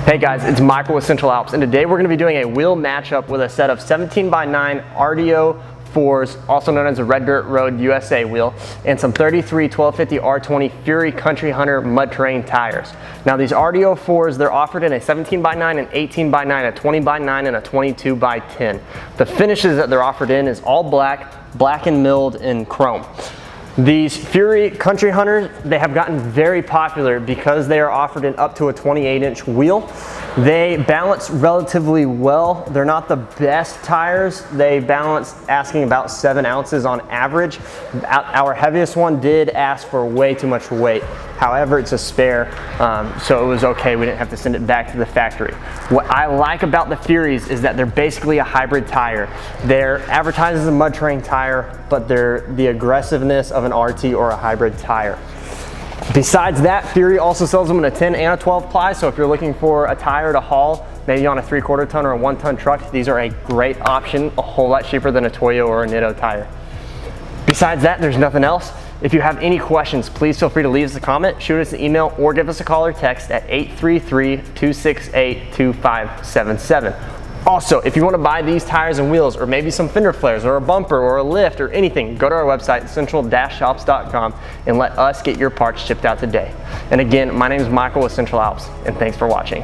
Hey guys, it's Michael with Central Alps, and today we're going to be doing a wheel matchup with a set of 17x9 RD04s, also known as the Red Dirt Road USA wheel, and some 33 1250 R20 Fury Country Hunter mud terrain tires. Now these RD04s, they're offered in a 17x9, an 18x9, a 20x9, and a 22x10. The finishes that they're offered in is all black and milled in chrome. These Fury Country Hunters, they have gotten very popular because they are offered in up to a 28-inch wheel. They balance relatively well. They're not the best tires. They balance asking about 7 ounces on average. Our heaviest one did ask for way too much weight. However, it's a spare, so it was okay. We didn't have to send it back to the factory. What I like about the Furies is that they're basically a hybrid tire. They're advertised as a mud terrain tire, but they're the aggressiveness of an RT or a hybrid tire. Besides that, Fury also sells them in a 10 and a 12 ply, so if you're looking for a tire to haul, maybe on a 3/4 ton or a 1 ton truck, these are a great option, a whole lot cheaper than a Toyo or a Nitto tire. Besides that, there's nothing else. If you have any questions, please feel free to leave us a comment, shoot us an email, or give us a call or text at 833-268-2577. Also, if you want to buy these tires and wheels, or maybe some fender flares, or a bumper, or a lift, or anything, go to our website, central-alps.com, and let us get your parts shipped out today. And again, my name is Michael with Central Alps, and thanks for watching.